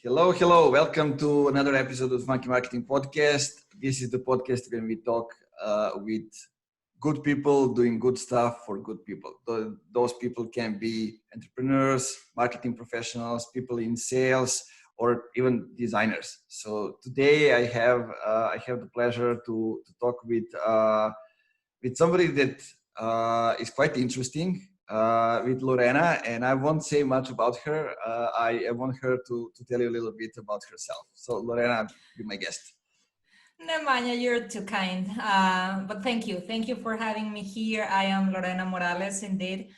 Hello, hello. Welcome to another episode of Monkey Marketing Podcast. This is the podcast when we talk with good people doing good stuff for good people. Those people can be entrepreneurs, marketing professionals, people in sales, or even designers. So today I have the pleasure to talk with somebody that is quite interesting. With Lorena, and I won't say much about her. I want her to tell you a little bit about herself. So Lorena, be my guest. Nemanja, you're too kind. But thank you. Thank you for having me here. I am Lorena Morales, indeed,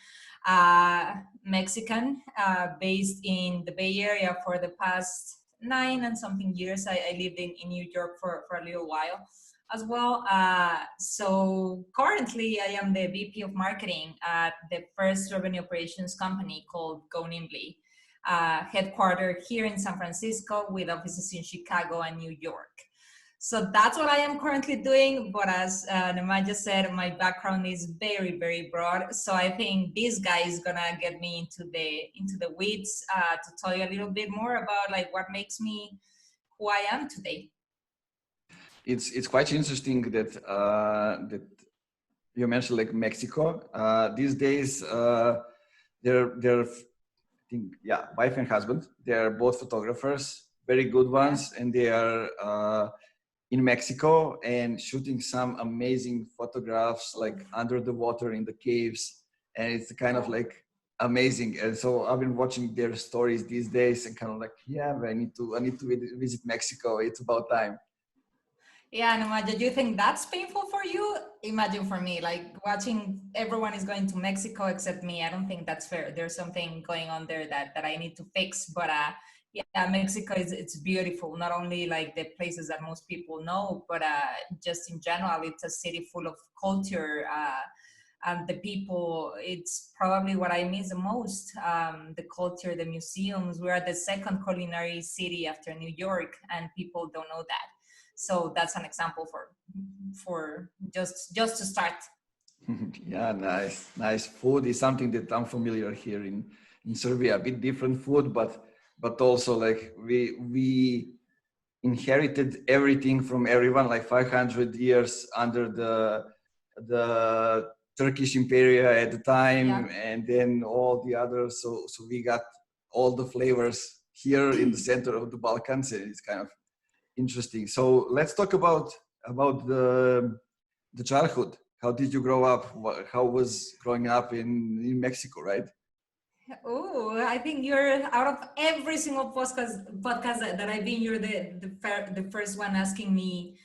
Mexican, based in the Bay Area for the past 9 and something years. I lived in New York for a little while as well. So currently I am the VP of marketing at the first revenue operations company called Go Nimbly, headquartered here in San Francisco with offices in Chicago and New York. So that's what I am currently doing. But as Nemanja said, my background is very, very broad. So I think this guy is gonna get me into the weeds to tell you a little bit more about like what makes me who I am today. It's quite interesting that that you mentioned like Mexico. These days, they're I think wife and husband. They are both photographers, very good ones, and they are in Mexico and shooting some amazing photographs like under the water in the caves, and it's kind of like amazing. And so I've been watching their stories these days and kind of like, I need to visit Mexico. It's about time. Yeah, Nemanja, do you think that's painful for you? Imagine for me, like watching everyone is going to Mexico except me. I don't think that's fair. There's something going on there that I need to fix. But yeah, Mexico it's beautiful. Not only like the places that most people know, but just in general, it's a city full of culture. And the people, it's probably what I miss the most. The culture, the museums. We are the second culinary city after New York, and people don't know that. So that's an example for just to start. Yeah, nice. Food is something that I'm familiar here in Serbia. A bit different food, but also like we inherited everything from everyone, like 500 years under the Turkish Empire at the time, and then all the others. So we got all the flavors here in the center of the Balkans, and it's kind of interesting. So let's talk about the childhood. How did you grow up? How was growing up in Mexico, right? Oh, I think you're out of every single podcast that I've been, you're the first one asking me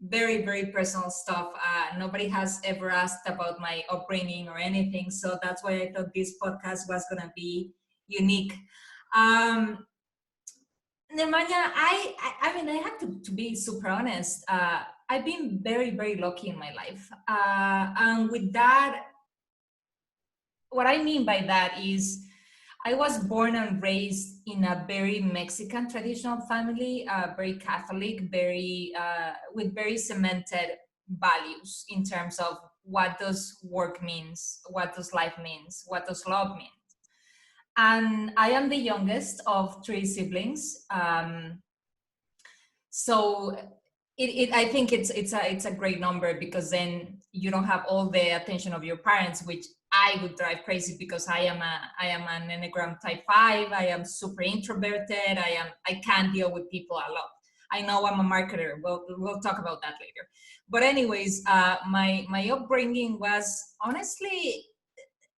very, very personal stuff. Nobody has ever asked about my upbringing or anything. So that's why I thought this podcast was going to be unique. Nemanja, I mean, I have to be super honest. I've been very, very lucky in my life. And with that, what I mean by that is I was born and raised in a very Mexican traditional family, very Catholic, very with very cemented values in terms of what does work means, what does life means, what does love mean. And I am the youngest of 3 siblings. So I think it's a great number, because then you don't have all the attention of your parents, which I would drive crazy, because I am an Enneagram type 5. I am super introverted. I can't deal with people a lot. I know I'm a marketer. We'll talk about that later. But anyways, my upbringing was honestly,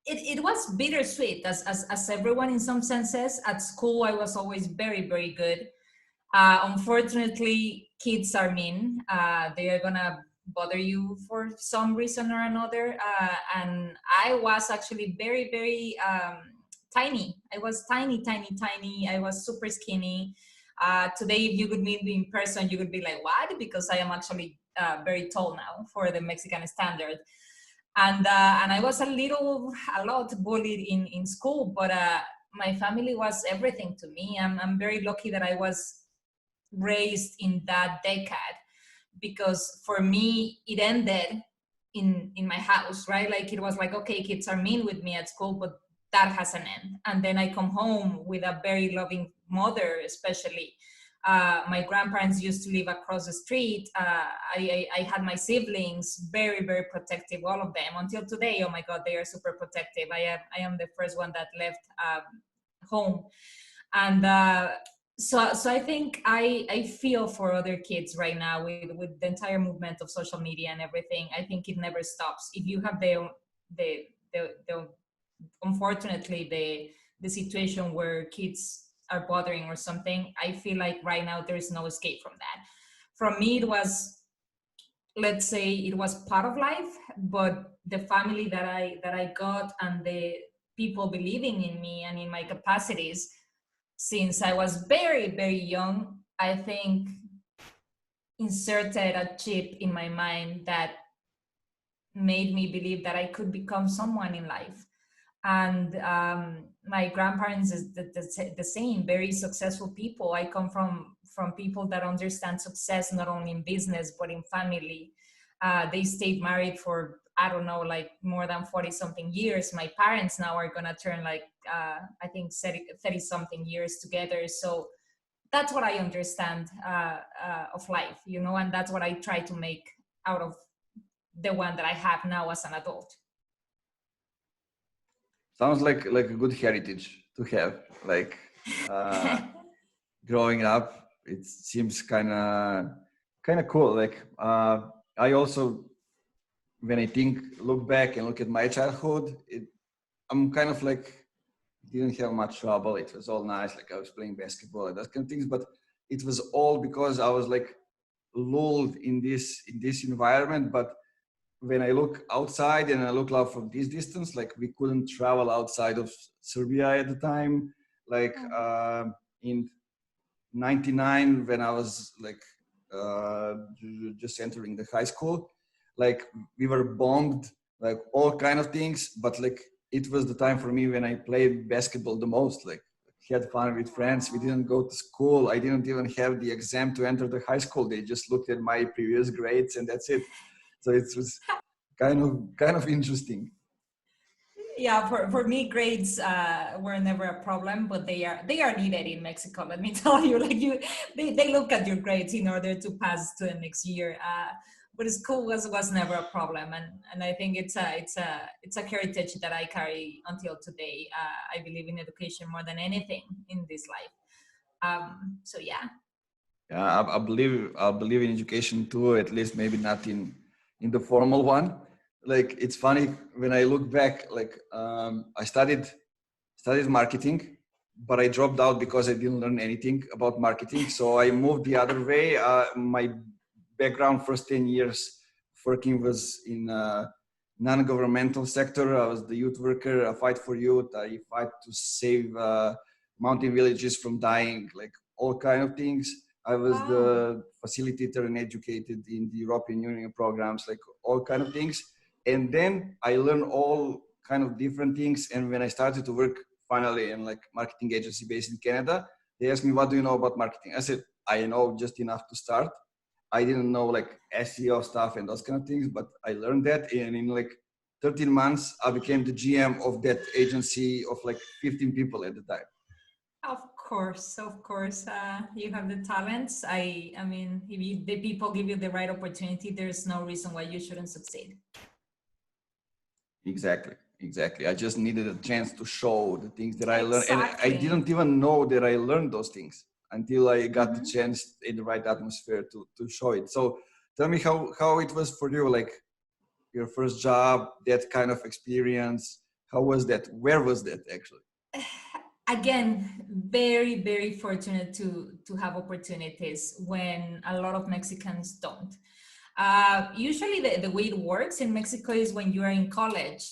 it was bittersweet, as everyone in some senses. At school, I was always very, very good. Unfortunately, kids are mean. They are gonna bother you for some reason or another. And I was actually very, very tiny. I was tiny. I was super skinny. Today, if you could meet me in person, you would be like, what? Because I am actually very tall now for the Mexican standard. And I was a lot bullied in school, but my family was everything to me. I'm very lucky that I was raised in that decade, because for me it ended in my house, right? Like it was like, okay, kids are mean with me at school, but that has an end. And then I come home with a very loving mother, especially. My grandparents used to live across the street. I had my siblings, very, very protective, all of them, until today. Oh my God, they are super protective. I am the first one that left home. And so I think I feel for other kids right now with the entire movement of social media and everything. I think it never stops. If you have the unfortunately the situation where kids are bothering or something, I feel like right now there is no escape from that. From me, it was, let's say, it was part of life, but the family that I got and the people believing in me and in my capacities since I was very, very young, I think inserted a chip in my mind that made me believe that I could become someone in life. And my grandparents is the same, very successful people. I come from people that understand success not only in business but in family. They stayed married for, I don't know, like more than 40 something years. My parents now are gonna turn like I think 30 something years together. So that's what I understand of life, you know, and that's what I try to make out of the one that I have now as an adult. Sounds like a good heritage to have. Like growing up, it seems kind of cool. Like I also, when I look back and look at my childhood, I'm kind of like didn't have much trouble. It was all nice. Like I was playing basketball and that kind of things, but it was all because I was like lulled in this environment. But when I look outside and I look out from this distance, like we couldn't travel outside of Serbia at the time. Like in '99, when I was like just entering the high school, like we were bombed, like all kind of things. But like it was the time for me when I played basketball the most. Like had fun with friends. We didn't go to school. I didn't even have the exam to enter the high school. They just looked at my previous grades and that's it. So it was kind of interesting. Yeah, for me, grades were never a problem, but they are needed in Mexico. Let me tell you, like they look at your grades in order to pass to the next year. But school was never a problem, and I think it's a heritage that I carry until today. I believe in education more than anything in this life. So yeah. Yeah, I believe in education too. At least maybe not in the formal one. Like it's funny when I look back. Like I studied marketing, but I dropped out because I didn't learn anything about marketing. So I moved the other way. My background first 10 years working was in non-governmental sector. I was the youth worker. I fight for youth. I fight to save mountain villages from dying, like all kind of things. I was Wow. the facilitator and educated in the European Union programs, like all kind of things. And then I learned all kind of different things. And when I started to work finally in like marketing agency based in Canada, they asked me, what do you know about marketing? I said, I know just enough to start. I didn't know like SEO stuff and those kind of things, but I learned that. And in like 13 months, I became the GM of that agency of like 15 people at the time. Of course, you have the talents. I mean, if the people give you the right opportunity, there's no reason why you shouldn't succeed. Exactly. I just needed a chance to show the things that I learned. And I Exactly. didn't even know that I learned those things until I got the Mhm. chance in the right atmosphere to show it. So tell me how it was for you, like your first job, that kind of experience. How was that? Where was that actually? Again, very, very fortunate to have opportunities when a lot of Mexicans don't. Usually, the way it works in Mexico is when you are in college.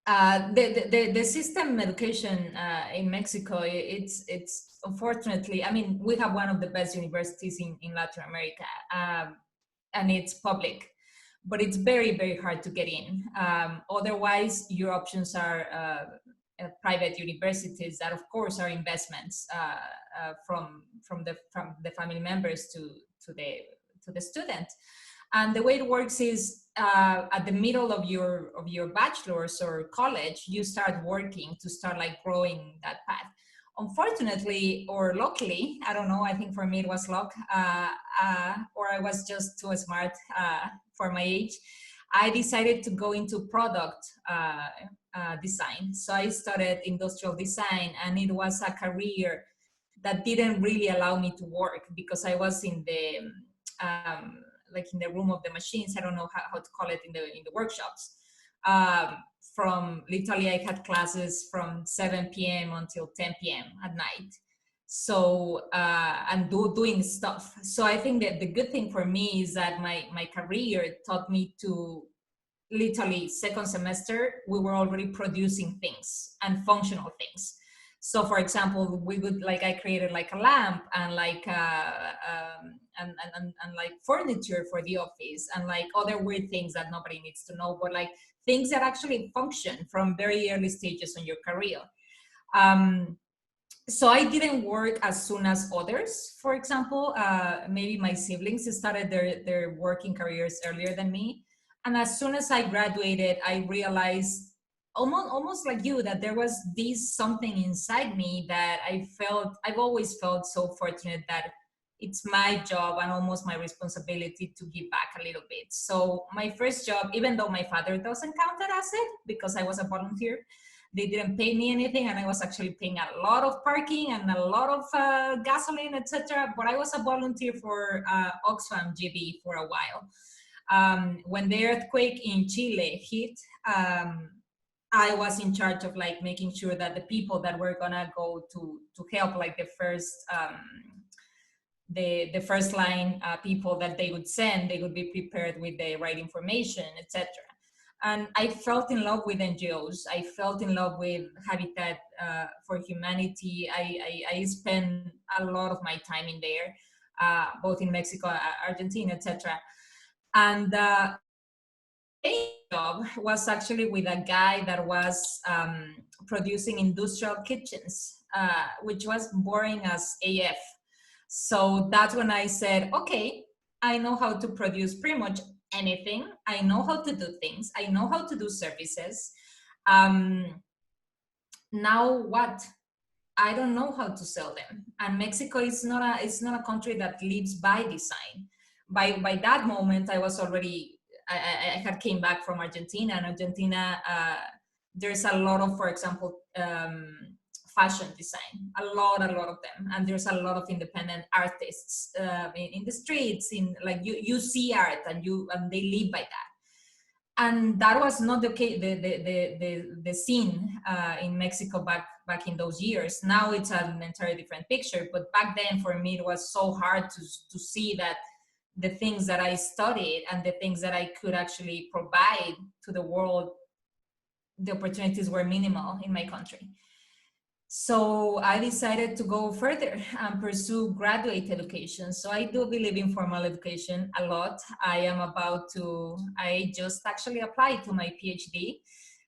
The system education in Mexico, it's unfortunately, I mean, we have one of the best universities in Latin America, and it's public, but it's very, very hard to get in. Otherwise, your options are private universities that, of course, are investments from the family members to the student. And the way it works is at the middle of your bachelor's or college, you start working to start like growing that path. Unfortunately or luckily, I don't know, I think for me it was luck, or I was just too smart for my age. I decided to go into product design. So I studied industrial design, and it was a career that didn't really allow me to work because I was in the like in the room of the machines. I don't know how to call it in the workshops. Um, from literally, I had classes from 7 p.m. until 10 p.m. at night. So and doing stuff. So I think that the good thing for me is that my career taught me to literally second semester we were already producing things and functional things. So for example, we would like I created like a lamp and like and like furniture for the office and like other weird things that nobody needs to know, but like things that actually function from very early stages in your career. um, so I didn't work as soon as others. For example, maybe my siblings started their working careers earlier than me. And as soon as I graduated, I realized almost like you that there was this something inside me that I've always felt so fortunate that it's my job and almost my responsibility to give back a little bit. So my first job, even though my father doesn't count it as it because I was a volunteer, they didn't pay me anything, and I was actually paying a lot of parking and a lot of gasoline, etc. But I was a volunteer for Oxfam GB for a while. When the earthquake in Chile hit, I was in charge of like making sure that the people that were gonna go to help, like the first line people that they would send, they would be prepared with the right information, etc. And I felt in love with NGOs. I felt in love with Habitat for Humanity. I spent a lot of my time in there, both in Mexico, Argentina, etc. And job was actually with a guy that was producing industrial kitchens, which was boring as AF. So that's when I said, okay, I know how to produce pretty much anything. I know how to do things. I know how to do services. Now what? I don't know how to sell them. And Mexico is not a country that lives by design. By that moment, I was already I had came back from Argentina, and Argentina there's a lot of, for example, fashion design, a lot of them, and there's a lot of independent artists in the streets, in like you see art and they live by that. And that was not the case, the scene in Mexico back in those years. Now it's an entirely different picture, but back then for me it was so hard to see that the things that I studied and the things that I could actually provide to the world, the opportunities were minimal in my country. So I decided to go further and pursue graduate education. So I do believe in formal education a lot. I just actually applied to my PhD.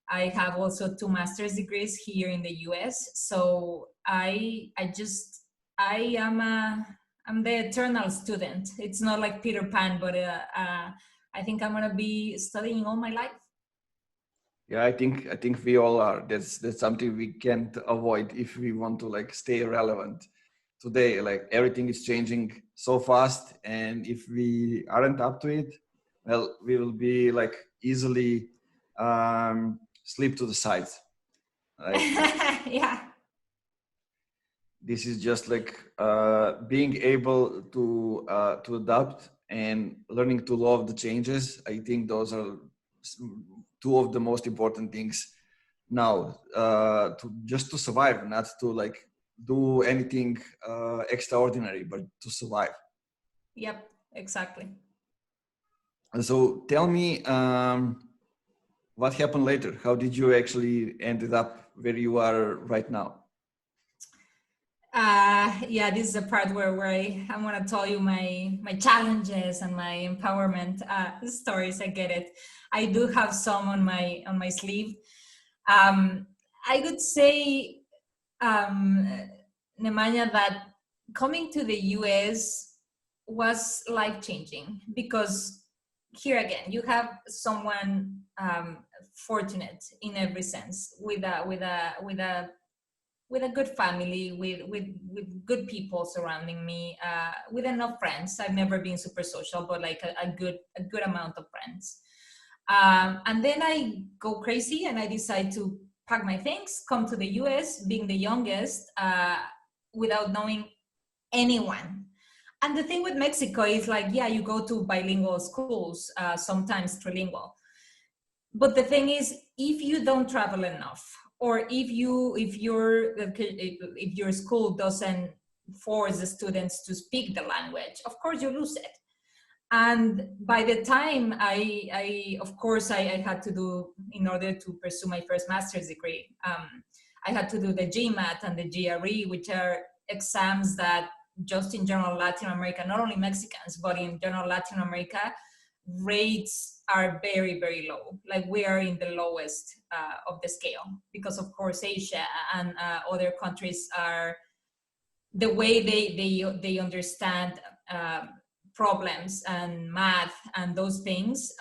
I have also 2 master's degrees here in the US. So I'm the eternal student. It's not like Peter Pan, but I think I'm gonna be studying all my life. Yeah, I think we all are. That's something we can't avoid if we want to like stay relevant today. Like everything is changing so fast, and if we aren't up to it, well, we will be like easily slip to the sides. Right? Yeah. This is just like being able to adapt and learning to love the changes. I think those are 2 of the most important things now, to survive, not to like do anything extraordinary, but to survive. Yep, exactly. And so tell me, what happened later? How did you actually ended up where you are right now? Yeah, this is the part where I'm gonna tell you my challenges and my empowerment stories. I get it. I do have some on my sleeve. I would say, um, Nemanja, that coming to the US was life changing because here again, you have someone fortunate in every sense, with a good family, with good people surrounding me, with enough friends. I've never been super social, but like a good amount of friends. And then I go crazy and I decide to pack my things, come to the US, being the youngest, without knowing anyone. And the thing with Mexico is like, yeah, you go to bilingual schools, sometimes trilingual. But the thing is, if you don't travel enough, or if your school doesn't force the students to speak the language, of course you lose it. And by the time I of course I had to do, in order to pursue my first master's degree, I had to do the GMAT and the GRE, which are exams that just in general Latin America, not only Mexicans, but in general Latin America, rates are very, very low. Like we are in the lowest of the scale, because of course Asia and other countries are, the way they understand problems and math and those things,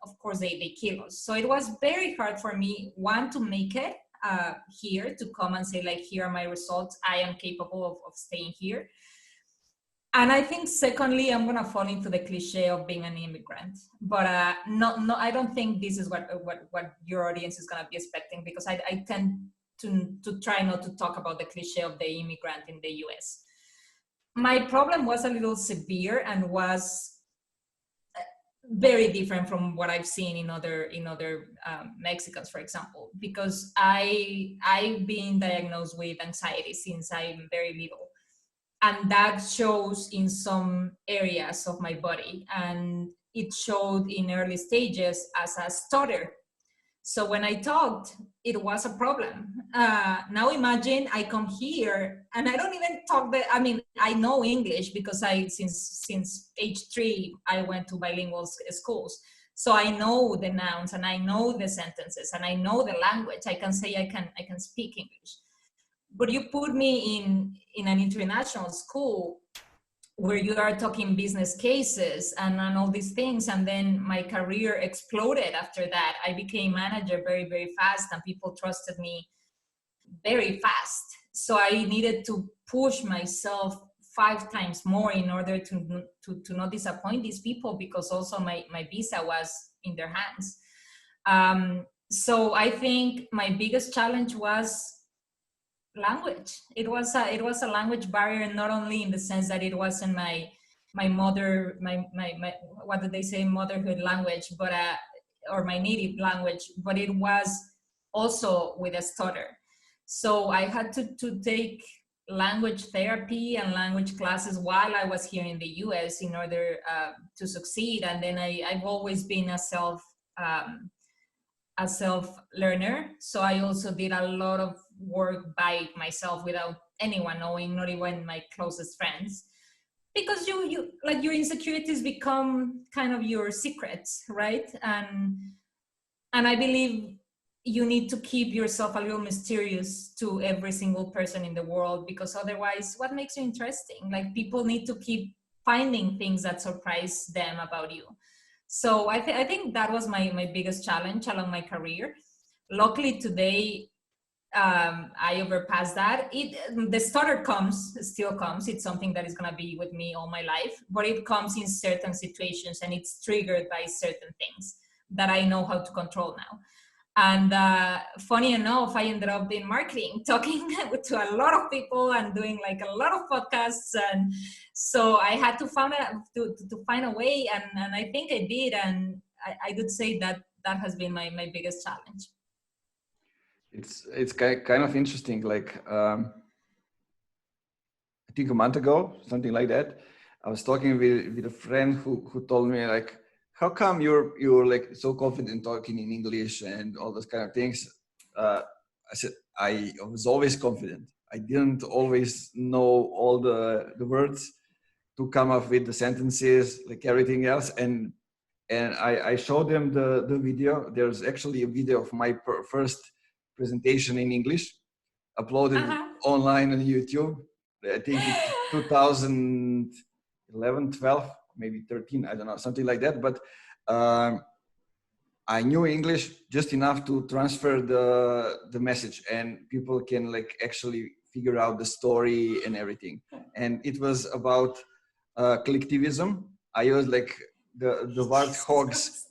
of course they kill us. So it was very hard for me, one, to make it here, to come and say like, here are my results, I am capable of staying here. And I think secondly, I'm gonna fall into the cliche of being an immigrant, but no, I don't think this is what your audience is gonna be expecting, because I tend to try not to talk about the cliche of the immigrant in the US. My problem was a little severe and was very different from what I've seen in other Mexicans, for example, because I've been diagnosed with anxiety since I'm very little. And that shows in some areas of my body. And it showed in early stages as a stutter. So when I talked, it was a problem. Now imagine I come here and I don't even talk I know English because since age 3, I went to bilingual schools. So I know the nouns and I know the sentences and I know the language. I can say I can speak English. But you put me in an international school where you are talking business cases and all these things, and then my career exploded after that. I became manager very, very fast, and people trusted me very fast. So I needed to push myself 5 times more in order to not disappoint these people, because also my visa was in their hands. So I think my biggest challenge was language. It was a language barrier, not only in the sense that it wasn't my what do they say, motherhood language, but or my native language, but it was also with a stutter. So I had to take language therapy and language classes while I was here in the US in order to succeed. And then I've always been a self learner. So I also did a lot of work by myself without anyone knowing, not even my closest friends, because you like, your insecurities become kind of your secrets, right? And I believe you need to keep yourself a little mysterious to every single person in the world, because otherwise, what makes you interesting? Like, people need to keep finding things that surprise them about you. So I think that was my biggest challenge along my career. Luckily today, I overpassed that. The stutter still comes. It's something that is going to be with me all my life, but it comes in certain situations and it's triggered by certain things that I know how to control now. And funny enough, I ended up in marketing, talking to a lot of people and doing like a lot of podcasts. And so I had to find a way, and I think I did. And I would say that has been my biggest challenge. It's kind of interesting. Like I think a month ago, something like that, I was talking with a friend who told me like, how come you're like so confident talking in English and all those kind of things? I said, I was always confident. I didn't always know all the words to come up with the sentences, like everything else. And I showed them the video. There's actually a video of my first presentation in English, uploaded online on YouTube. I think it's 2011, 12, maybe 13, I don't know, something like that. But um, I knew English just enough to transfer the message, and people can like actually figure out the story and everything. And it was about collectivism. I used like the warthogs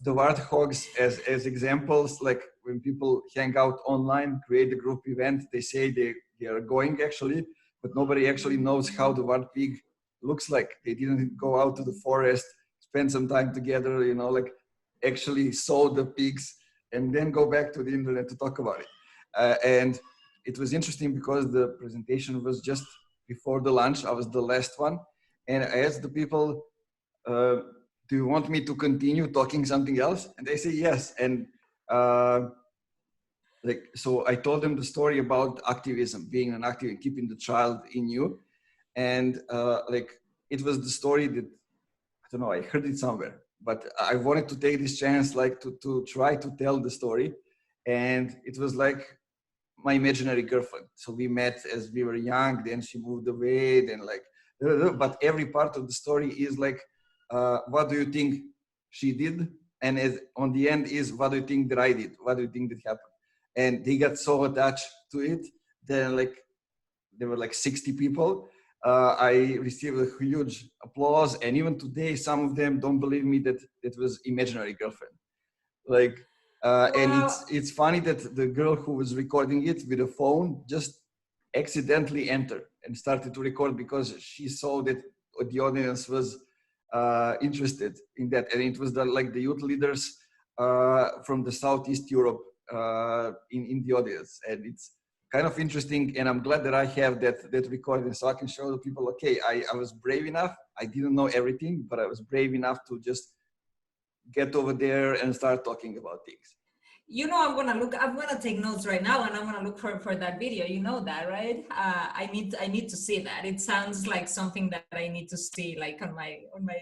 as examples. Like when people hang out online, create a group event, they say they are going actually, but nobody actually knows how the wart pig looks like. They didn't go out to the forest, spend some time together, you know, like actually saw the pigs and then go back to the internet to talk about it. And it was interesting because the presentation was just before the lunch. I was the last one. And I asked the people, do you want me to continue talking something else? And they say yes. And like, so I told them the story about activism, being an activist, keeping the child in you. And like, it was the story that, I don't know, I heard it somewhere, but I wanted to take this chance, like to try to tell the story. And it was like my imaginary girlfriend. So we met as we were young, then she moved away, then like, but every part of the story is like, what do you think she did? And on the end is, what do you think that I did? What do you think that happened? And they got so attached to it. Then like, there were like 60 people. I received a huge applause. And even today, some of them don't believe me that it was imaginary girlfriend. Like, and Wow. it's funny that the girl who was recording it with a phone just accidentally entered and started to record because she saw that the audience was interested in that, and it was like the youth leaders from the Southeast Europe in the audience, and it's kind of interesting. And I'm glad that I have that recording so I can show the people, okay, I was brave enough. I didn't know everything, but I was brave enough to just get over there and start talking about things. You know, I'm gonna take notes right now, and I'm gonna look for that video. You know that, right? I need to see that. It sounds like something that I need to see, like on my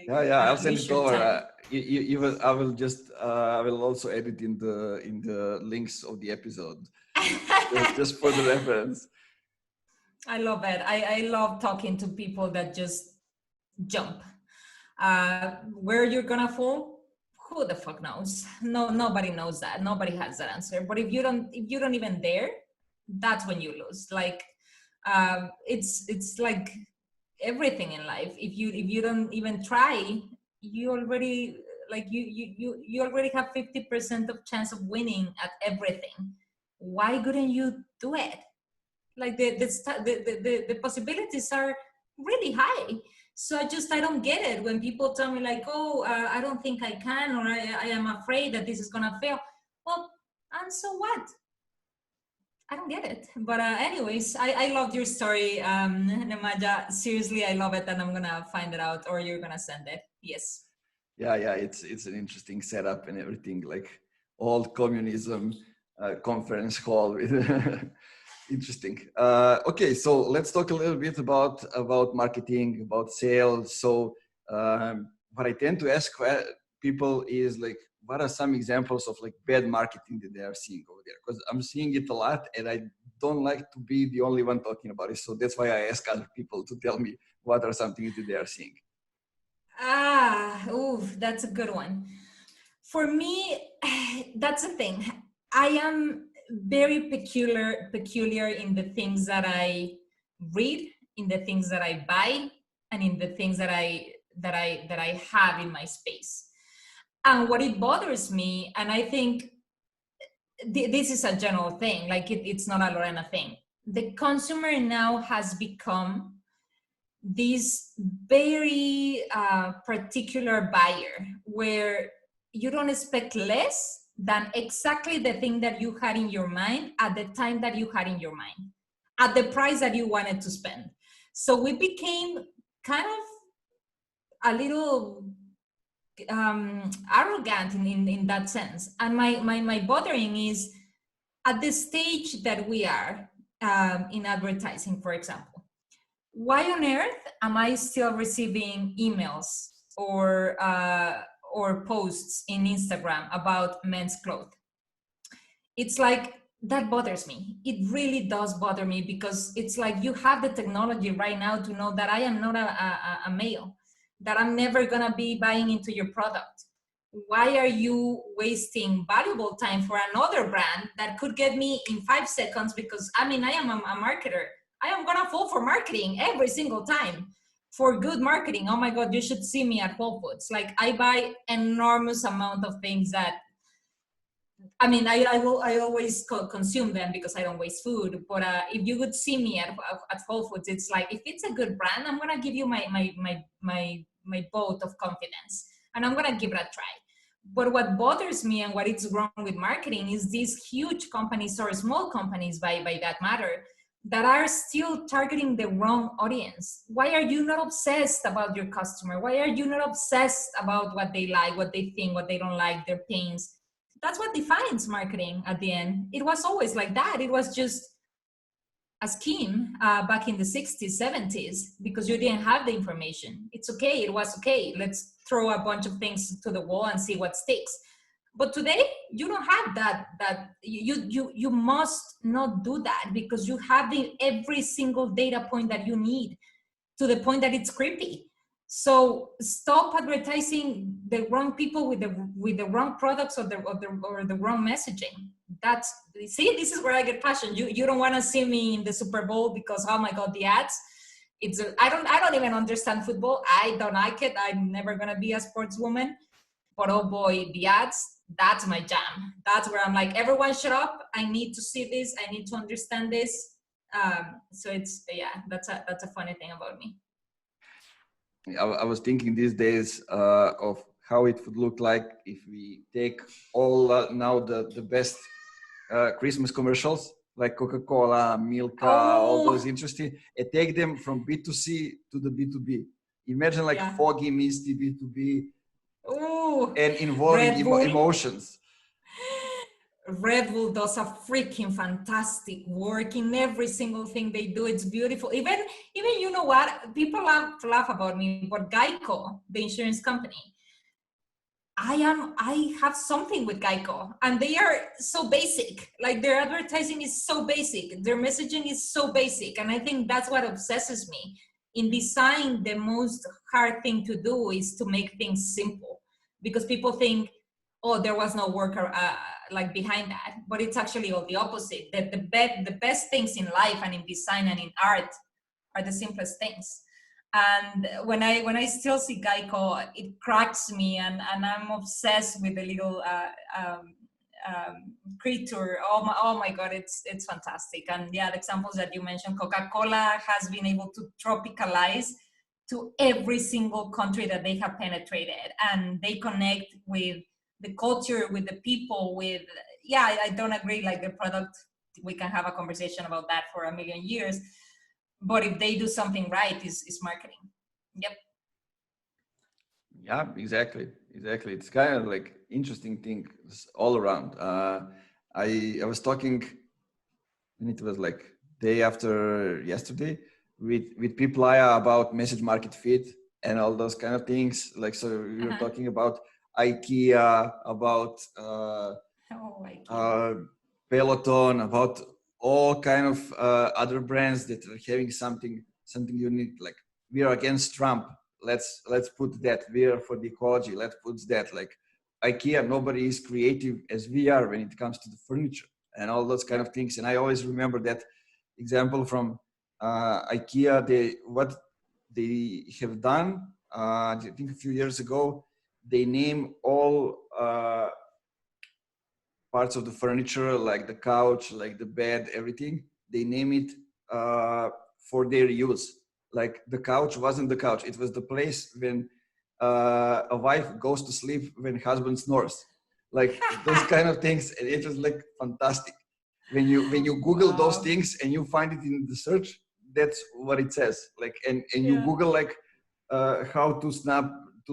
Yeah, I'll send it leisure over. time. I will just I will also edit in the links of the episode just for the reference. I love it. I love talking to people that just jump. Where you're gonna fall, who the fuck knows? No, nobody knows that. Nobody has that answer. But if you don't even dare, that's when you lose. Like, it's like everything in life. If you don't even try, you already like you already have 50% of chance of winning at everything. Why couldn't you do it? Like the possibilities are really high. So I don't get it when people tell me like, oh, I don't think I can, or I am afraid that this is gonna fail. Well, and so what? I don't get it. But anyways, I loved your story, Nemanja. Seriously, I love it, and I'm gonna find it out, or you're gonna send it. Yes. Yeah, it's an interesting setup and everything, like old communism conference hall with interesting. Okay, so let's talk a little bit about marketing, about sales. So what I tend to ask people is like, what are some examples of like bad marketing that they are seeing over there? Because I'm seeing it a lot, and I don't like to be the only one talking about it. So that's why I ask other people to tell me what are some things that they are seeing. Ooh, that's a good one. For me, that's the thing. I am very peculiar in the things that I read, in the things that I buy, and in the things that I have in my space. And what it bothers me, and I think this is a general thing, like it's not a Lorena thing. The consumer now has become this very particular buyer where you don't expect less than exactly the thing that you had in your mind at the time that you had in your mind, at the price that you wanted to spend. So we became kind of a little arrogant in that sense. And my bothering is at the stage that we are in advertising, for example. Why on earth am I still receiving emails or posts in Instagram about men's clothes? It's like that bothers me. It really does bother me because it's like you have the technology right now to know that I am not a male, that I'm never gonna be buying into your product. why are you wasting valuable time for another brand that could get me in 5 seconds? Because I mean, I am a marketer. I am gonna fall for marketing every single time, for good marketing. Oh my God, you should see me at Whole Foods. Like, I buy enormous amount of things that, I mean, I always consume them because I don't waste food. But if you would see me at Whole Foods, it's like, if it's a good brand, I'm gonna give you my vote of confidence, and I'm gonna give it a try. But what bothers me and what is wrong with marketing is these huge companies, or small companies by that matter, that are still targeting the wrong audience. Why are you not obsessed about your customer? Why are you not obsessed about what they like, what they think, what they don't like, their pains? That's what defines marketing at the end. It was always like that. It was just a scheme back in the 60s, 70s, because you didn't have the information. It's okay. It was okay. Let's throw a bunch of things to the wall and see what sticks. But today you don't have that you must not do that, because you have every single data point that you need, to the point that it's creepy. So stop advertising the wrong people with the wrong products, or the wrong messaging. That's, see, this is where I get passion. You don't want to see me in the Super Bowl because, oh my God, the ads. I don't even understand football. I don't like it. I'm never gonna be a sportswoman. But oh boy, the ads, that's my jam. That's where I'm like, everyone shut up. I need to see this. I need to understand this. So it's, yeah, that's a funny thing about me. I was thinking these days of how it would look like if we take all now the best Christmas commercials, like Coca-Cola, Milka, all those interesting, and take them from B2C to the B2B. Imagine like foggy, misty B2B, and involving emotions. Red Bull does a freaking fantastic work in every single thing they do. It's beautiful. Even you know what? People laugh about me, but Geico, the insurance company, I have something with Geico, and they are so basic. Like, their advertising is so basic. Their messaging is so basic. And I think that's what obsesses me. In design, the most hard thing to do is to make things simple, because people think, oh, there was no work like behind that, but it's actually all the opposite. That the best things in life and in design and in art are the simplest things. And when I still see Geico, it cracks me, and I'm obsessed with the little creature. Oh my God, it's fantastic. And yeah, the examples that you mentioned, Coca-Cola has been able to tropicalize to every single country that they have penetrated, and they connect with the culture, with the people, with, yeah, I don't agree, like the product, we can have a conversation about that for a million years, but if they do something right, is marketing. Yep. Yeah, exactly. It's kind of like interesting thing all around. I was talking, and it was like day after yesterday, with people about message market fit and all those kind of things. Like, so we were talking about IKEA, about Peloton, about all kind of other brands that are having something unique. Like, we are against Trump. Let's put that. We are for the ecology. Let's put that. Like, IKEA, nobody is creative as we are when it comes to the furniture and all those kind of things. And I always remember that example from IKEA. What they have done, I think a few years ago, they name all parts of the furniture, like the couch, like the bed, everything. They name it for their use. Like, the couch wasn't the couch. It was the place when a wife goes to sleep when husband snores. Like, those kind of things. And it was like fantastic. When you Google those things and you find it in the search, that's what it says. Like, and you Google like how to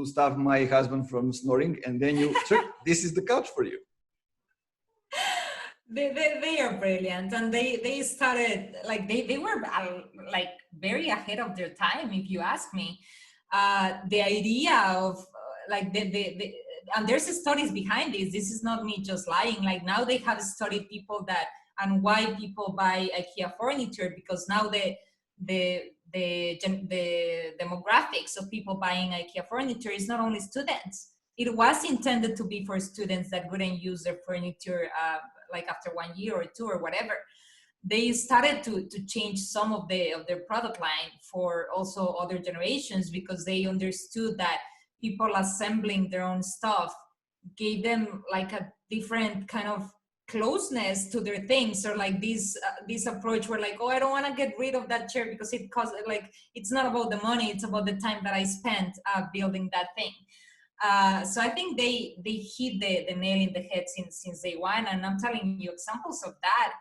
stop my husband from snoring, and then you check, this is the couch for you. They are brilliant, and they started, like, they were like very ahead of their time, if you ask me. The idea of like and there's studies behind this. This is not me just lying. Like, now they have studied people that, and why people buy IKEA furniture, because now the demographics of people buying IKEA furniture is not only students. it was intended to be for students that couldn't use their furniture like after 1 year or two or whatever. They started to change some of their product line for also other generations, because they understood that people assembling their own stuff gave them like a different kind of closeness to their things, or like this approach where like, oh, I don't want to get rid of that chair because it costs, like, it's not about the money, it's about the time that I spent building that thing. So I think they hit the nail in the head since day one, and I'm telling you, examples of that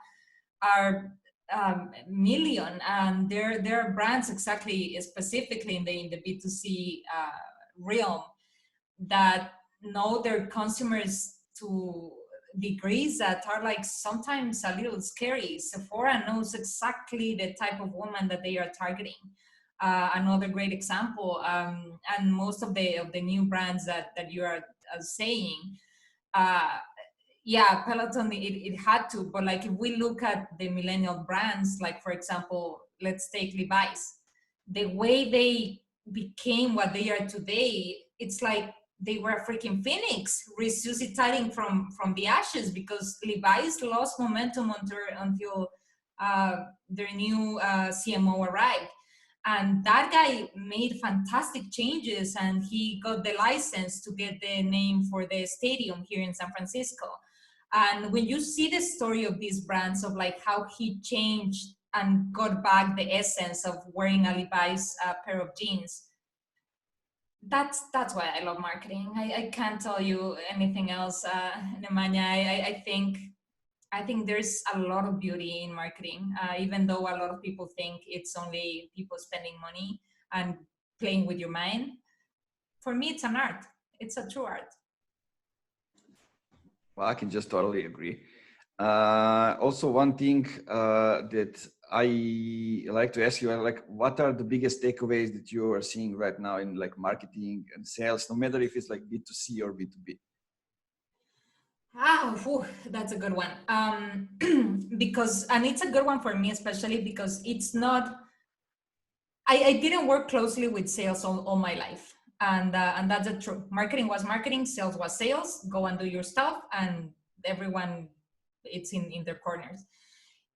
are million, and there are brands exactly specifically in the B2C realm that know their consumers to degrees that are like sometimes a little scary. Sephora knows exactly the type of woman that they are targeting. Another great example, and most of the new brands that you are saying, uh, yeah, Peloton, it had to, but like if we look at the millennial brands, like for example, let's take Levi's, the way they became what they are today, it's like they were a freaking phoenix resuscitating from the ashes, because Levi's lost momentum until their new CMO arrived. And that guy made fantastic changes, and he got the license to get the name for the stadium here in San Francisco. And when you see the story of these brands, of like how he changed and got back the essence of wearing a Levi's pair of jeans, that's why I love marketing. I can't tell you anything else, Nemanja. I think there's a lot of beauty in marketing, even though a lot of people think it's only people spending money and playing with your mind. For me, it's an art. It's a true art. Well, I can just totally agree. Also, one thing that I like to ask you, like, what are the biggest takeaways that you are seeing right now in like marketing and sales, no matter if it's like B2C or B2B? That's a good one. Because, and it's a good one for me, especially because it's not, I didn't work closely with sales all my life. And that's the truth. Marketing was marketing, sales was sales. Go and do your stuff, and everyone, it's in their corners.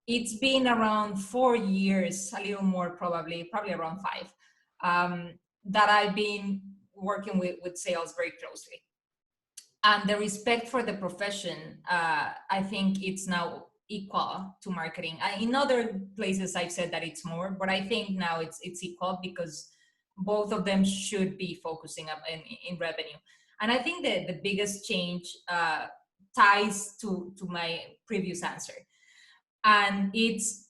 It's been around 4 years, a little more probably around 5, that I've been working with sales very closely. And the respect for the profession, I think it's now equal to marketing. In other places, I've said that it's more, but I think now it's equal, because both of them should be focusing up in revenue. And I think that the biggest change ties to my previous answer. And it's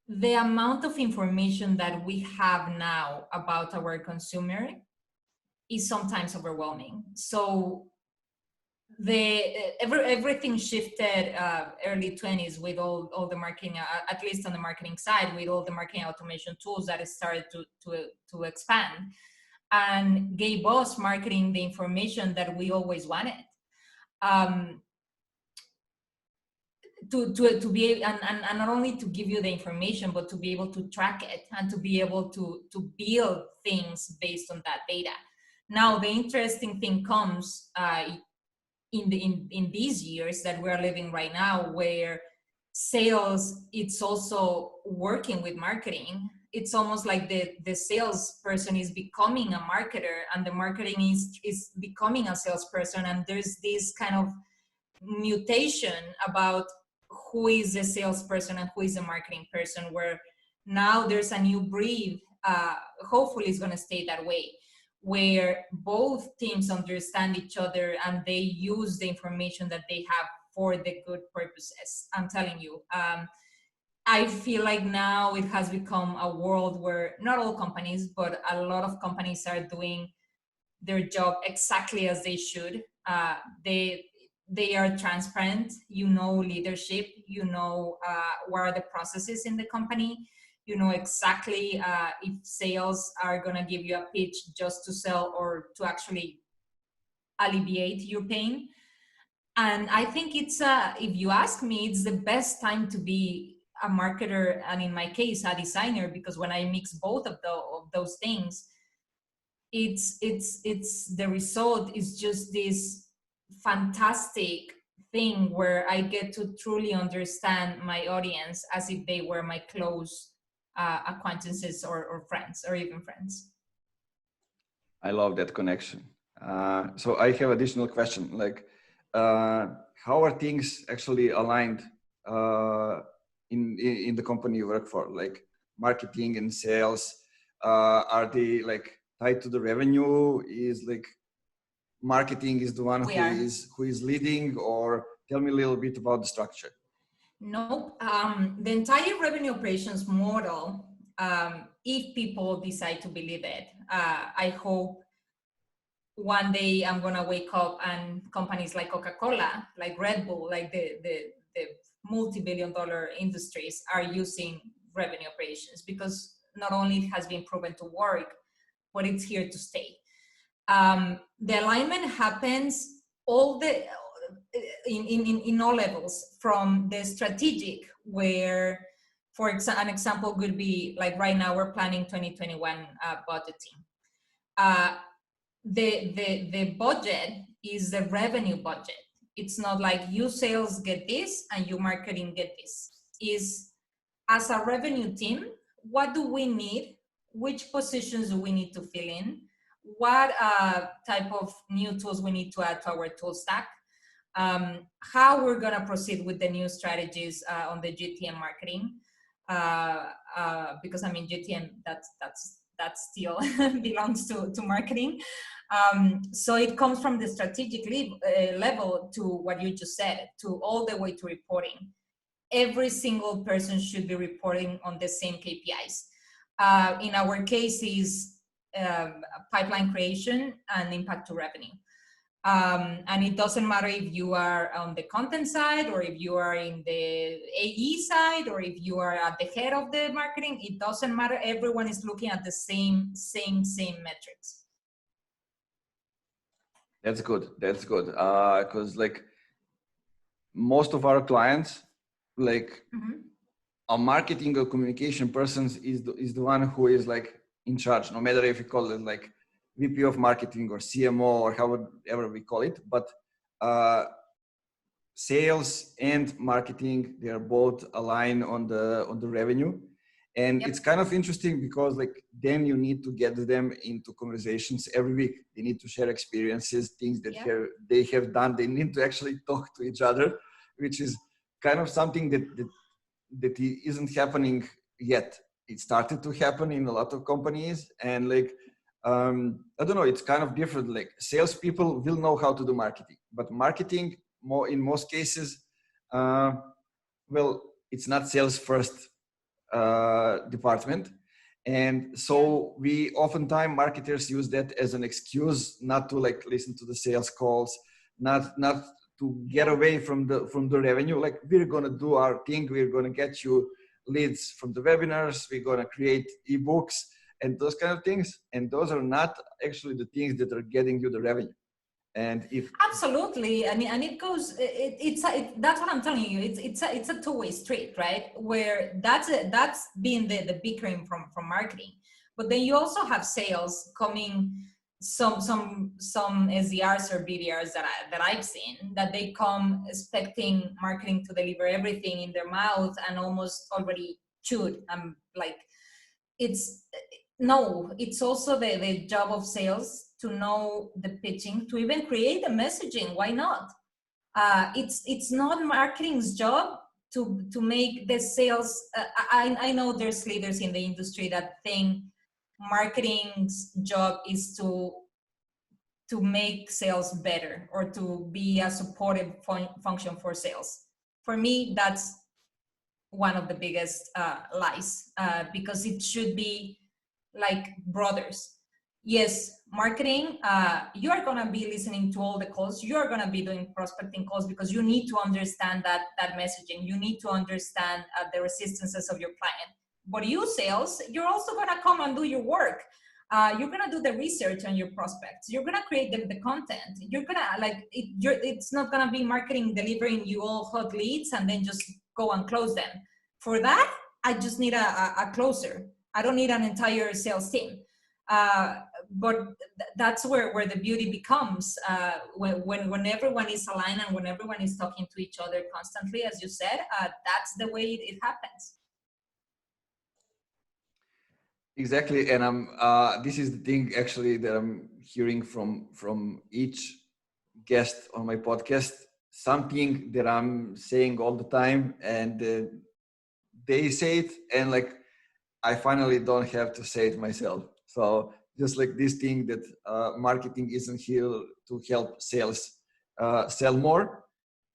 the amount of information that we have now about our consumer is sometimes overwhelming. So everything shifted early 20s with all the marketing, at least on the marketing side, with all the marketing automation tools that started to expand, and gave us marketing the information that we always wanted. To be, and not only to give you the information, but to be able to track it and to be able to build things based on that data. Now, the interesting thing comes in these years that we're living right now, where sales, it's also working with marketing. It's almost like the salesperson is becoming a marketer, and the marketing is becoming a salesperson. And there's this kind of mutation about who is the salesperson and who is the marketing person, where now there's a new breed. Hopefully it's going to stay that way, where both teams understand each other and they use the information that they have for the good purposes. I'm telling you, I feel like now it has become a world where not all companies, but a lot of companies are doing their job exactly as they should. They are transparent, leadership, what are the processes in the company, exactly if sales are going to give you a pitch just to sell or to actually alleviate your pain. And I think it's, if you ask me, it's the best time to be a marketer, and in my case, a designer, because when I mix both of those things, it's the result is just this fantastic thing where I get to truly understand my audience as if they were my close acquaintances or friends, or even friends. I love that connection. So I have additional question, like how are things actually aligned in the company you work for, like marketing and sales? Are they like tied to the revenue? Is like marketing is the one We are. who is leading, or tell me a little bit about the structure. Nope. The entire revenue operations model, if people decide to believe it, I hope one day I'm gonna wake up and companies like Coca-Cola, like Red Bull, like the multi-billion-dollar industries are using revenue operations, because not only it has been proven to work, but it's here to stay. The alignment happens in all levels, from the strategic, where, for example, an example could be like right now we're planning 2021 budgeting. The budget is the revenue budget. It's not like you sales get this and you marketing get this. Is, as a revenue team, what do we need? Which positions do we need to fill in? What type of new tools we need to add to our tool stack? How we're gonna proceed with the new strategies on the GTM marketing? Because I mean, GTM, that still belongs to marketing. So it comes from the strategic level to what you just said, to all the way to reporting. Every single person should be reporting on the same KPIs. In our case is pipeline creation and impact to revenue. And it doesn't matter if you are on the content side, or if you are in the AE side, or if you are at the head of the marketing, it doesn't matter. Everyone is looking at the same metrics. That's good. That's good. Because like most of our clients, like a marketing or communication person is the one who is like in charge, no matter if you call it like VP of marketing or CMO or however we call it. But sales and marketing, they are both aligned on the revenue. And it's kind of interesting because like then you need to get them into conversations every week. They need to share experiences, things that they have done. They need to actually talk to each other, which is kind of something that isn't happening yet. It started to happen in a lot of companies, and like I don't know, it's kind of different. Like salespeople will know how to do marketing, but marketing in most cases, well, it's not sales first department. And so we oftentimes marketers use that as an excuse not to like listen to the sales calls, not to get away from the revenue. Like, we're going to do our thing. We're going to get you leads from the webinars. We're going to create ebooks and those kind of things. And those are not actually the things that are getting you the revenue. And if absolutely, and it goes, that's what I'm telling you. It's a two-way street, right? Where that's been the bickering from marketing, but then you also have sales coming. Some SDRs or BDRs that I've seen, that they come expecting marketing to deliver everything in their mouth and almost already chewed. Like, it's also the job of sales to know the pitching, to even create the messaging. Why not? It's not marketing's job to make the sales. I know there's leaders in the industry that think marketing's job is to make sales better, or to be a supportive function for sales. For me, that's one of the biggest lies, because it should be like brothers. Yes, marketing, you are going to be listening to all the calls. You are going to be doing prospecting calls, because you need to understand that messaging. You need to understand the resistances of your client. But you sales, you're also going to come and do your work. You're going to do the research on your prospects. You're going to create the content. You're going to it's not going to be marketing delivering you all hot leads and then just go and close them. For that, I just need a closer. I don't need an entire sales team. that's where the beauty becomes, when everyone is aligned and when everyone is talking to each other constantly, as you said. That's the way it happens. Exactly, and this is the thing actually that I'm hearing from each guest on my podcast. Something that I'm saying all the time, and they say it, and like I finally don't have to say it myself. So just like this thing that marketing isn't here to help sales sell more.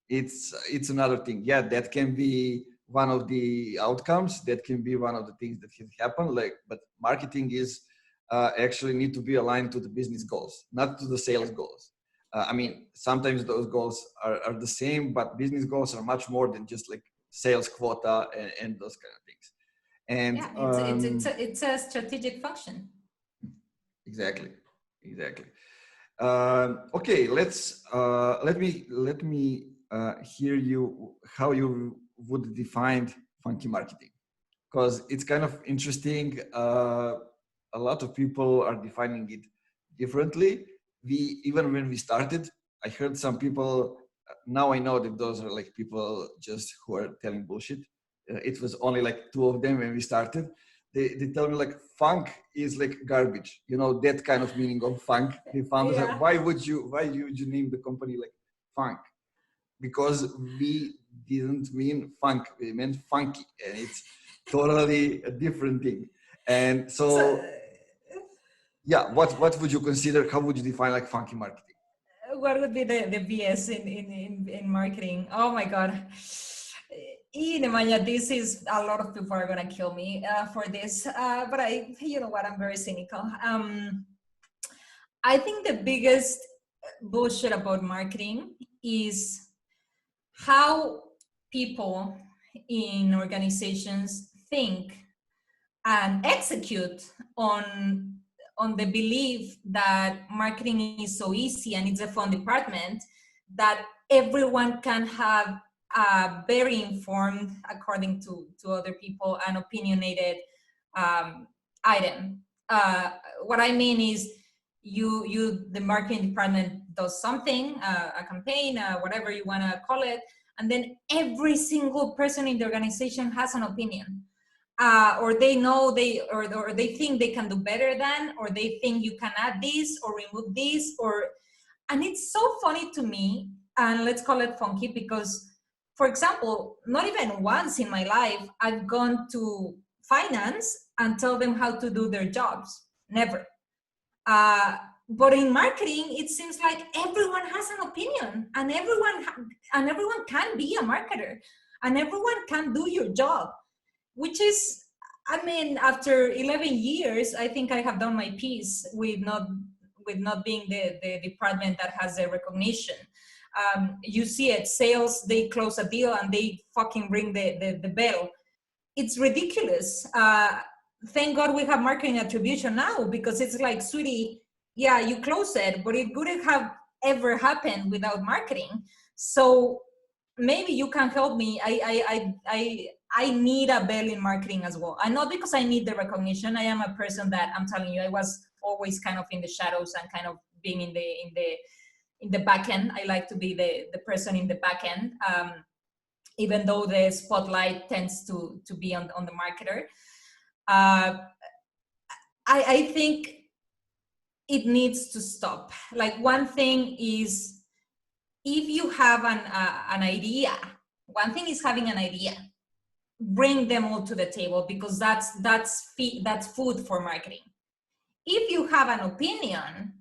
It's another thing. Yeah, that can be one of the outcomes. That can be one of the things that can happen. Like, but marketing is actually need to be aligned to the business goals, not to the sales goals. I mean, sometimes those goals are the same, but business goals are much more than just like sales quota and those kind of things. And Yeah, it's a strategic function. exactly, exactly. Okay, let me hear you how you would define funky marketing, because it's kind of interesting. A lot of people are defining it differently. We even when we started, I heard some people. Now I know that those are like people just who are telling bullshit. It was only like two of them when we started. They tell me like funk is like garbage, that kind of meaning of funk. They found us like, Yeah. why would you name the company like funk? Because we didn't mean funk, we meant funky, and it's totally a different thing. And So, so yeah, what would you consider, how would you define like funky marketing? what would be the BS in marketing? Oh my God. Nemanja, this is, a lot of people are gonna kill me for this, but you know what, I'm very cynical. I think the biggest bullshit about marketing is how people in organizations think and execute on the belief that marketing is so easy and it's a fun department that everyone can have a very informed, according to other people, and opinionated item. What I mean is, the marketing department does something, a campaign, whatever you want to call it, and then every single person in the organization has an opinion. Or they know or they think they can do better than, or they think you can add this or remove this, and it's so funny to me, and let's call it funky, because, for example, not even once in my life I've gone to finance and tell them how to do their jobs. Never. But in marketing, it seems like everyone has an opinion, and everyone can be a marketer, and everyone can do your job, which is, I mean, after 11 years, I think I have done my piece with not being the department that has the recognition. You see it, sales, they close a deal and they fucking ring the bell. It's ridiculous. Thank God we have marketing attribution now, because it's like, sweetie, yeah, you close it, but it wouldn't have ever happened without marketing. So maybe you can help me. I need a bell in marketing as well. And not because I need the recognition. I am a person that, I'm telling you, I was always kind of in the shadows and kind of being in the back end. I like to be the person in the back end, even though the spotlight tends to be on the marketer. I think it needs to stop. Like, one thing is, if you have an idea, one thing is having an idea. Bring them all to the table, because that's food for marketing. If you have an opinion,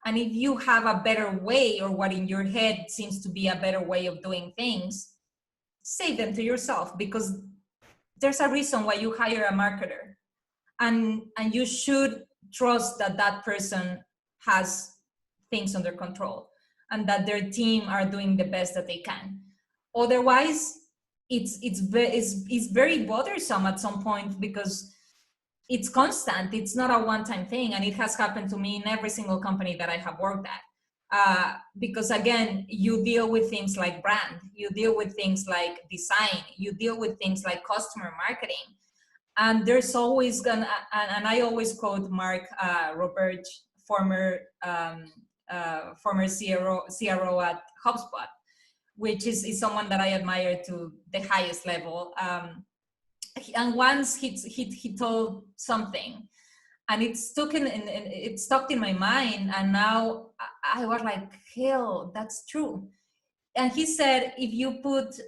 and if you have a better way, or what in your head seems to be a better way of doing things, save them to yourself, because there's a reason why you hire a marketer, and you should trust that person has things under control, and that their team are doing the best that they can. Otherwise, it's very bothersome at some point, because it's constant. It's not a one-time thing, and it has happened to me in every single company that I have worked at. Because again, you deal with things like brand, you deal with things like design, you deal with things like customer marketing, and there's always gonna, and I always quote Mark Robert former CRO at HubSpot, which is someone that I admire to the highest level. And once he told something, and it stuck in my mind, and now I was like, hell, that's true. And he said, if you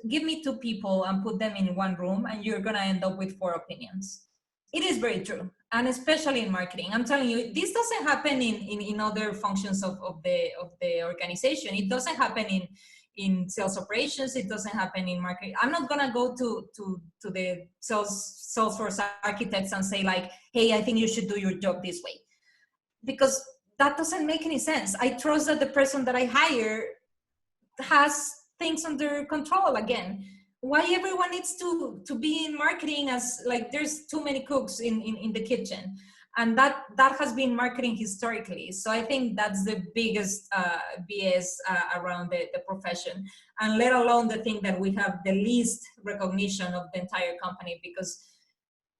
give me two people and put them in one room, and you're gonna end up with four opinions. It is very true, and especially in marketing. I'm telling you, this doesn't happen in other functions of the organization. It doesn't happen in sales operations. It doesn't happen in marketing. I'm not gonna go to the Salesforce architects and say like, hey, I think you should do your job this way, because that doesn't make any sense. I trust that the person that I hire has things under control. Again, why everyone needs to be in marketing as like there's too many cooks in the kitchen, and that has been marketing historically. So I think that's the biggest BS around the profession, and let alone the thing that we have the least recognition of the entire company, because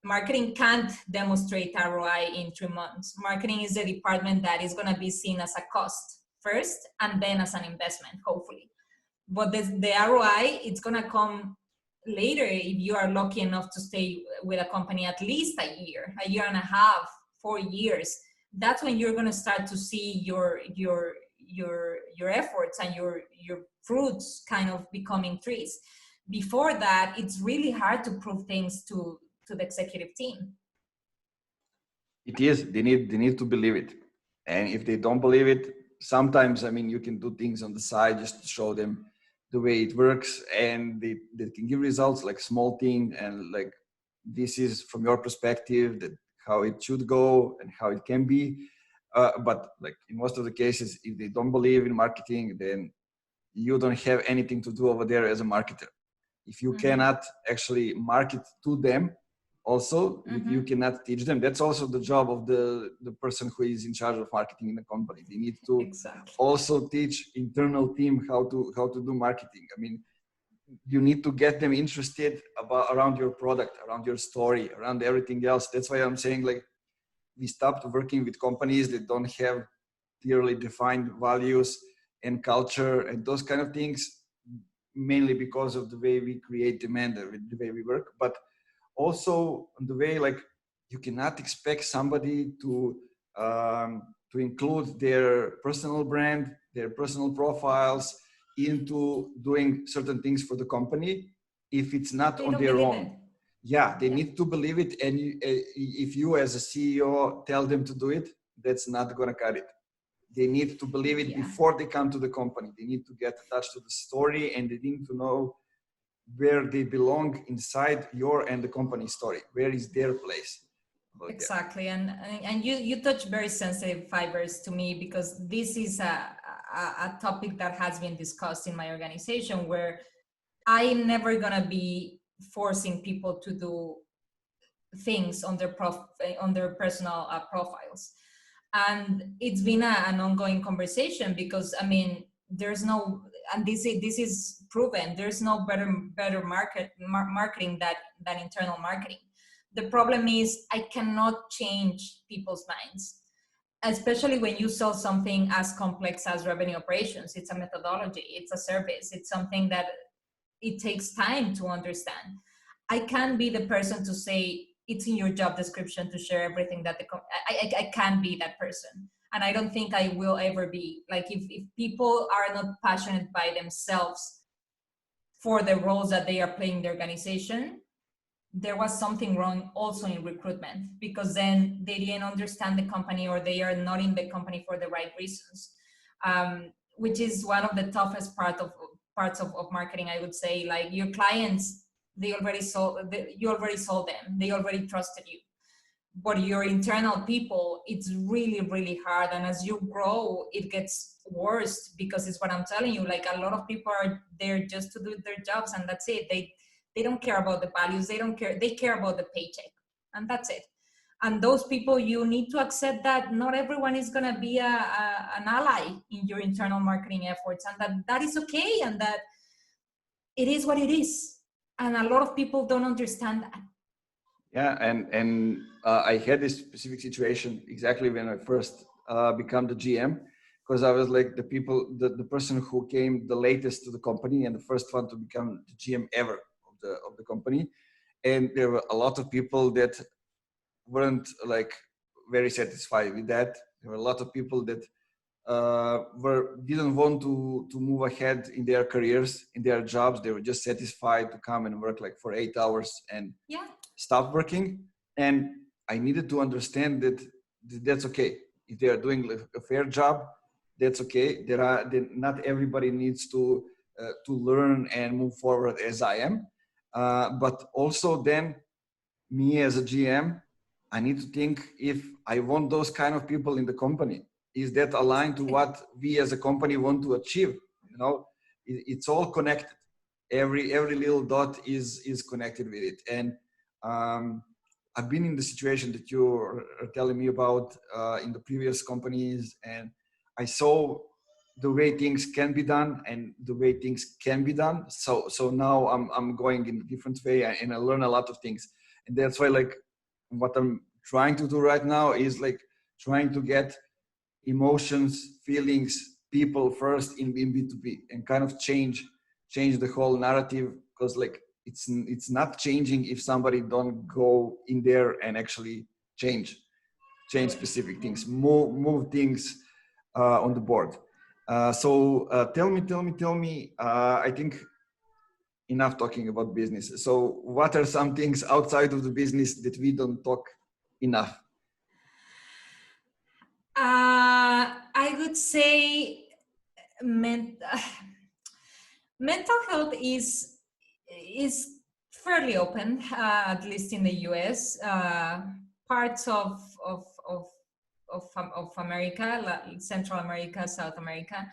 marketing can't demonstrate ROI in 3 months. Marketing is the department that is going to be seen as a cost first and then as an investment, hopefully. But the ROI, it's going to come later if you are lucky enough to stay with a company at least a year and a half, 4 years. That's when you're going to start to see your efforts and your fruits kind of becoming trees. Before that, it's really hard to prove things to the executive team. It is. They need to believe it, and if they don't believe it, sometimes, I mean, you can do things on the side just to show them the way it works, and they can give results, like small thing, and like, this is from your perspective, that how it should go and how it can be. But like in most of the cases, if they don't believe in marketing, then you don't have anything to do over there as a marketer. If you cannot actually market to them, also you cannot teach them. That's also the job of the person who is in charge of marketing in the company. They need to also teach internal team how to do marketing. I mean, you need to get them interested around your product, around your story, around everything else. That's why I'm saying, like, we stopped working with companies that don't have clearly defined values and culture and those kind of things, mainly because of the way we create demand, the way we work, but also the way, like, you cannot expect somebody to include their personal brand, their personal profiles into doing certain things for the company if it's not on their own. Yeah, they need to believe it, and if you as a CEO tell them to do it, that's not gonna cut it. They need to believe it before they come to the company. They need to get attached to the story, and they need to know where they belong inside your and the company story. Where is their place? Exactly. And you touch very sensitive fibers to me, because this is a topic that has been discussed in my organization, where I'm never gonna be forcing people to do things on their personal profiles. And it's been an ongoing conversation, because I mean, there's no, and this is proven, there's no better marketing than internal marketing. The problem is I cannot change people's minds, especially when you sell something as complex as revenue operations. It's a methodology, it's a service, it's something that it takes time to understand. I can't be the person to say it's in your job description to share everything that I can't be that person. And I don't think I will ever be. Like, if people are not passionate by themselves for the roles that they are playing in the organization, there was something wrong also in recruitment, because then they didn't understand the company, or they are not in the company for the right reasons, which is one of the toughest parts of marketing, I would say. Like, your clients, you already sold them, they already trusted you. But your internal people, it's really, really hard. And as you grow, it gets worse, because it's what I'm telling you. Like, a lot of people are there just to do their jobs, and that's it. They don't care about the values. They care about the paycheck, and that's it. And those people, you need to accept that not everyone is going to be an ally in your internal marketing efforts, and that is okay, and that it is what it is. And a lot of people don't understand that. Yeah, and I had this specific situation exactly when I first become the GM, because I was like the person who came the latest to the company and the first one to become the GM ever of the company. And there were a lot of people that weren't like very satisfied with that. There were a lot of people that didn't want to move ahead in their careers, in their jobs. They were just satisfied to come and work like for 8 hours and stop working. And I needed to understand that that's okay. If they are doing a fair job, that's okay. Not everybody needs to learn and move forward as I am. But also then me as a GM, I need to think if I want those kind of people in the company. Is that aligned to what we as a company want to achieve? You know, it's all connected. Every little dot is connected with it. And I've been in the situation that you are telling me about in the previous companies, and I saw the way things can be done and the way things can be done. So now I'm going in a different way, and I learn a lot of things. And that's why, like, what I'm trying to do right now is like trying to get emotions, feelings, people first in B2B and kind of change the whole narrative, because like it's not changing if somebody don't go in there and actually change specific things, move things on the board. So tell me, I think enough talking about business. So what are some things outside of the business that we don't talk enough? I would say mental health is fairly open, at least in the US. Parts of America, like Central America, South America.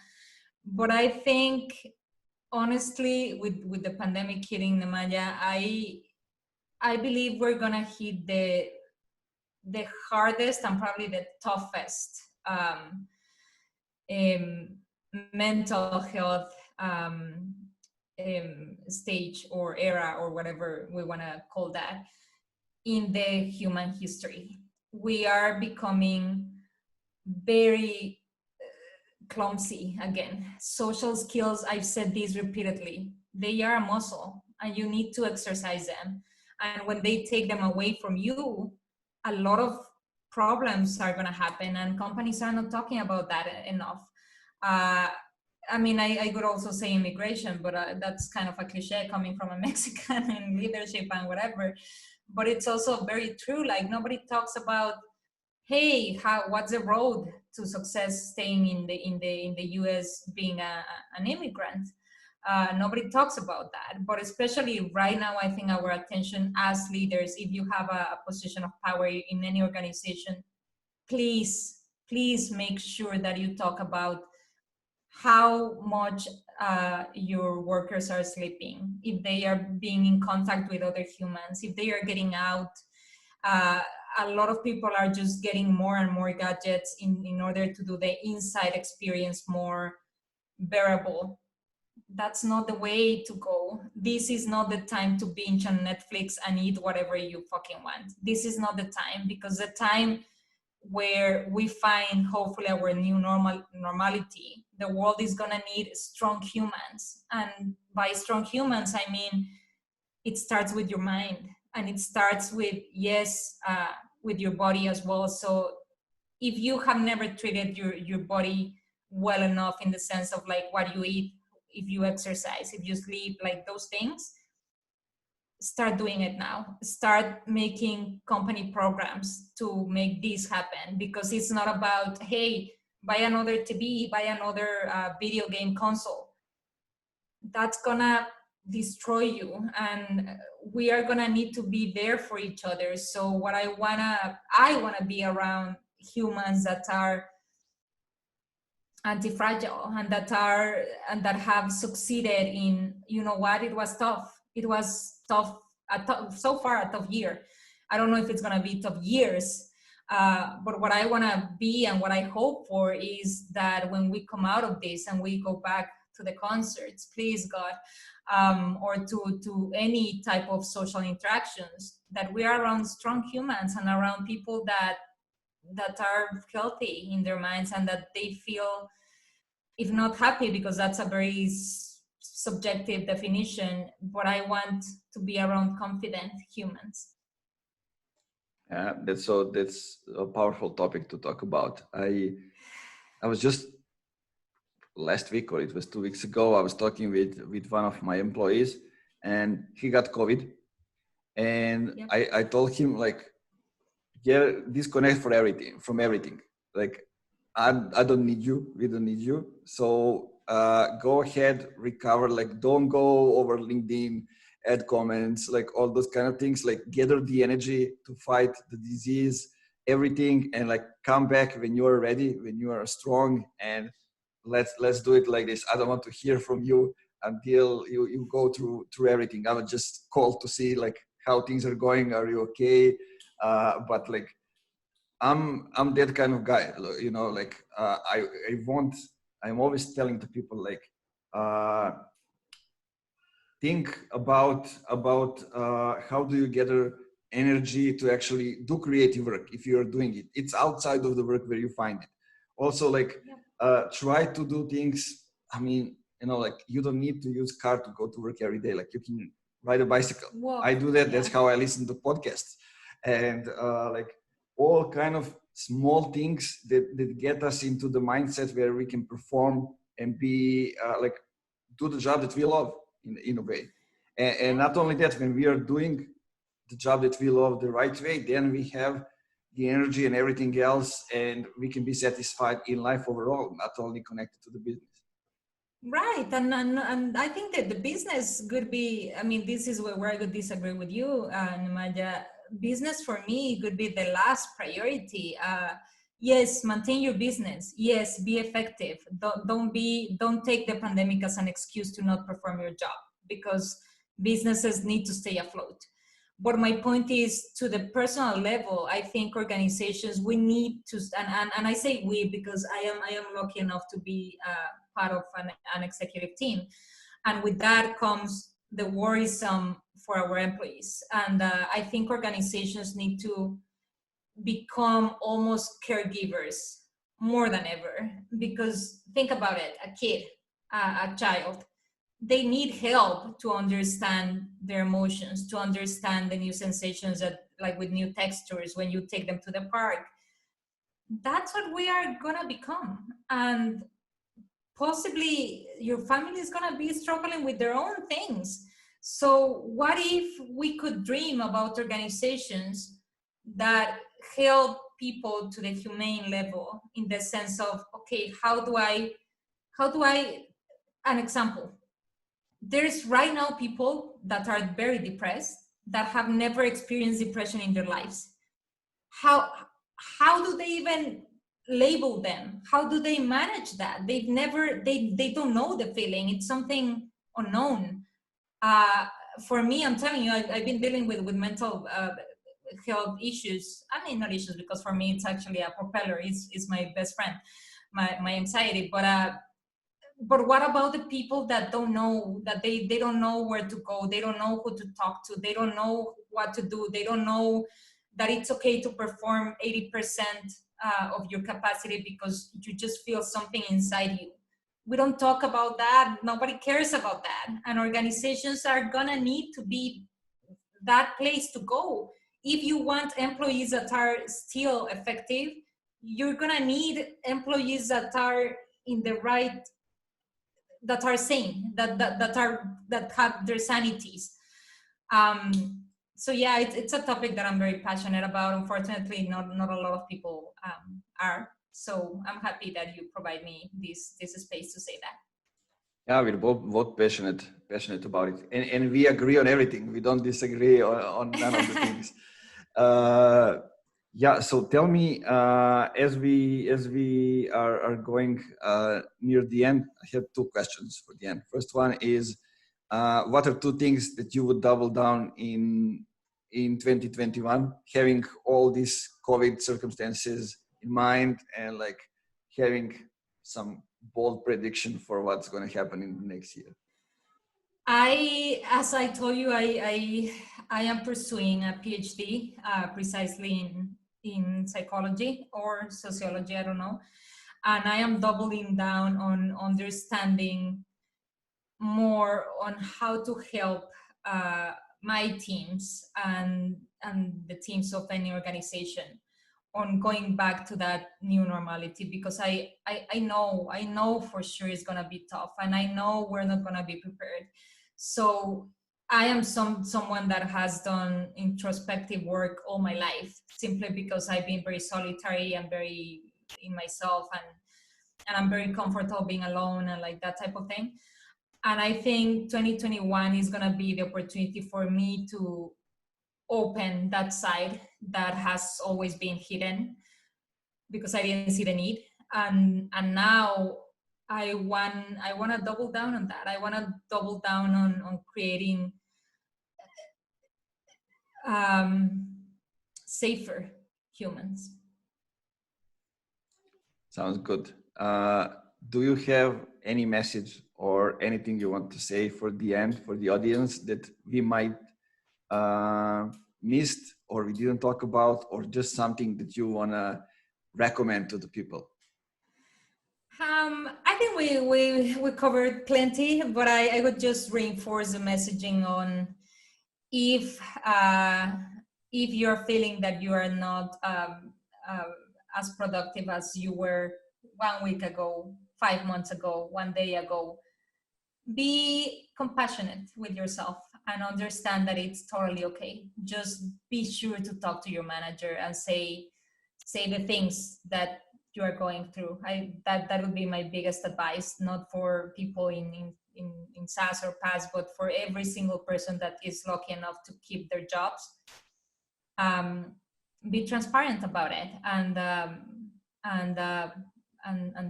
But I think, honestly, with the pandemic hitting Nemanja, I believe we're gonna hit the hardest and probably the toughest mental health stage or era, or whatever we want to call that, in the human history. We are becoming very clumsy again. Social skills, I've said this repeatedly, they are a muscle and you need to exercise them. And when they take them away from you, a lot of problems are going to happen, and companies are not talking about that enough. I mean, I could also say immigration, but that's kind of a cliche coming from a Mexican in leadership and whatever. But it's also very true. Like, nobody talks about, hey, what's the road to success staying in the US being an immigrant? Nobody talks about that. But especially right now, I think our attention as leaders, if you have a position of power in any organization, please make sure that you talk about how much your workers are sleeping, if they are being in contact with other humans, if they are getting out. A lot of people are just getting more and more gadgets in order to do the inside experience more bearable. That's not the way to go. This is not the time to binge on Netflix and eat whatever you fucking want. This is not the time, because the time where we find hopefully our new normality, the world is gonna need strong humans. And by strong humans, I mean, it starts with your mind, and it starts with, with your body as well. So if you have never treated your body well enough, in the sense of like what you eat, if you exercise, if you sleep, like those things, start doing it now. Start making company programs to make this happen, because it's not about, hey, buy another TV, buy another video game console. That's gonna destroy you, and we are gonna need to be there for each other. So what I wanna be around humans that are anti-fragile, and that have succeeded in, you know what, it was tough. It was tough, so far a tough year. I don't know if it's gonna be tough years, but what I wanna be and what I hope for is that when we come out of this and we go back to the concerts, please God, or to any type of social interactions, that we are around strong humans and around people that that are healthy in their minds and that they feel, if not happy, because that's a very subjective definition, but I want to be around confident humans. Yeah, that's a powerful topic to talk about. I was just last week, or it was 2 weeks ago, I was talking with one of my employees, and he got COVID, and Yep. I told him, like, get disconnect from everything. Like, I don't need you. We don't need you. So go ahead, recover. Like, don't go over LinkedIn, add comments, like all those kind of things. Like, gather the energy to fight the disease, everything, and like come back when you are ready, when you are strong, and let's do it like this. I don't want to hear from you until you go through everything. I would just call to see like how things are going. Are you okay? But like I'm that kind of guy, you know. Like I want. I'm always telling to people like think about how do you gather energy to actually do creative work if you're doing it. It's outside of the work where you find it. Also, like try to do things. I mean, you know, like you don't need to use car to go to work every day. Like you can ride a bicycle. Walk. I do that. Yeah. That's how I listen to podcasts, and like all kind of small things that get us into the mindset where we can perform and be like do the job that we love in a way. And not only that, when we are doing the job that we love the right way, then we have the energy and everything else, and we can be satisfied in life overall, not only connected to the business. Right, and I think that the business could be, I mean, this is where I could disagree with you, Nemanja. Business for me could be the last priority. Yes, maintain your business. Yes, be effective. Don't take the pandemic as an excuse to not perform your job, because businesses need to stay afloat. But my point is, to the personal level, I think organizations, we need to, and I say we because I am lucky enough to be part of an executive team. And with that comes the worrisome for our employees. And I think organizations need to become almost caregivers more than ever. Because think about it, a kid, a child, they need help to understand their emotions, to understand the new sensations that, like with new textures, when you take them to the park. That's what we are gonna become. And possibly your family is gonna be struggling with their own things. So what if we could dream about organizations that help people to the humane level, in the sense of, okay, how do I, an example, there's right now people that are very depressed, that have never experienced depression in their lives. How do they even label them? How do they manage that? They've never, they don't know the feeling. It's something unknown. For me, I'm telling you, I've been dealing with mental health issues. I mean, not issues, because for me it's actually a propeller. It's my best friend, my anxiety. But what about the people that don't know, that they don't know where to go, they don't know who to talk to, they don't know what to do, they don't know that it's okay to perform 80% of your capacity because you just feel something inside you? We don't talk about that. Nobody cares about that. And organizations are gonna need to be that place to go. If you want employees that are still effective, you're gonna need employees that are in the right, that are sane, that have their sanities. So yeah, it's a topic that I'm very passionate about. Unfortunately, not a lot of people are. So I'm happy that you provide me this space to say that. Yeah, we're both passionate about it, and we agree on everything. We don't disagree on none of the things. Yeah, so tell me, as we are going near the end, I have two questions for the end. First one is, what are two things that you would double down in 2021, having all these COVID circumstances in mind, and like having some bold prediction for what's going to happen in the next year? As I told you, I am pursuing a PhD precisely in psychology or sociology, I don't know. And I am doubling down on understanding more on how to help my teams and the teams of any organization on going back to that new normality, because I know for sure it's gonna be tough, and I know we're not gonna be prepared. So I am someone that has done introspective work all my life, simply because I've been very solitary and very in myself, and I'm very comfortable being alone and like that type of thing. And I think 2021 is gonna be the opportunity for me to open that side that has always been hidden because I didn't see the need. And now I want to double down on that. I want to double down on creating um, safer humans. Sounds good. Do you have any message or anything you want to say for the end, for the audience, that we might missed or we didn't talk about, or just something that you want to recommend to the people? I think we covered plenty, but I would just reinforce the messaging on if uh, if you're feeling that you are not as productive as you were 1 week ago, 5 months ago, 1 day ago, be compassionate with yourself and understand that it's totally okay. Just be sure to talk to your manager and say the things that you are going through. That would be my biggest advice, not for people in SaaS or PaaS, but for every single person that is lucky enough to keep their jobs. Be transparent about it, and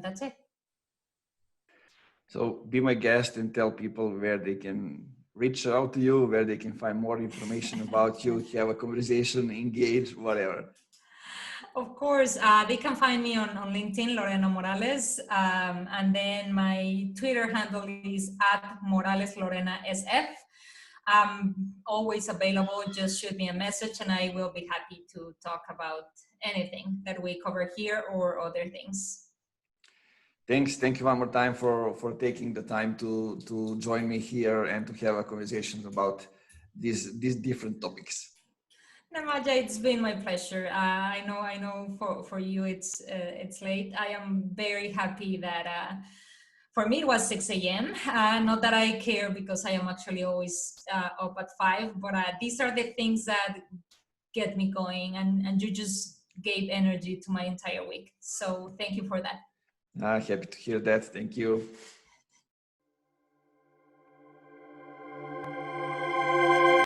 that's it. So be my guest and tell people where they can reach out to you, where they can find more information about you, have a conversation, engage, whatever. Of course, they can find me on LinkedIn, Lorena Morales, and then my Twitter handle is @MoralesLorenaSF. I'm always available. Just shoot me a message, and I will be happy to talk about anything that we cover here or other things. Thanks. Thank you one more time for taking the time to join me here and to have a conversation about these different topics. Nemanja, it's been my pleasure. I know for you it's late. I am very happy that for me it was 6 a.m. Not that I care, because I am actually always up at 5, but these are the things that get me going, and you just gave energy to my entire week. So thank you for that. Happy to hear that. Thank you.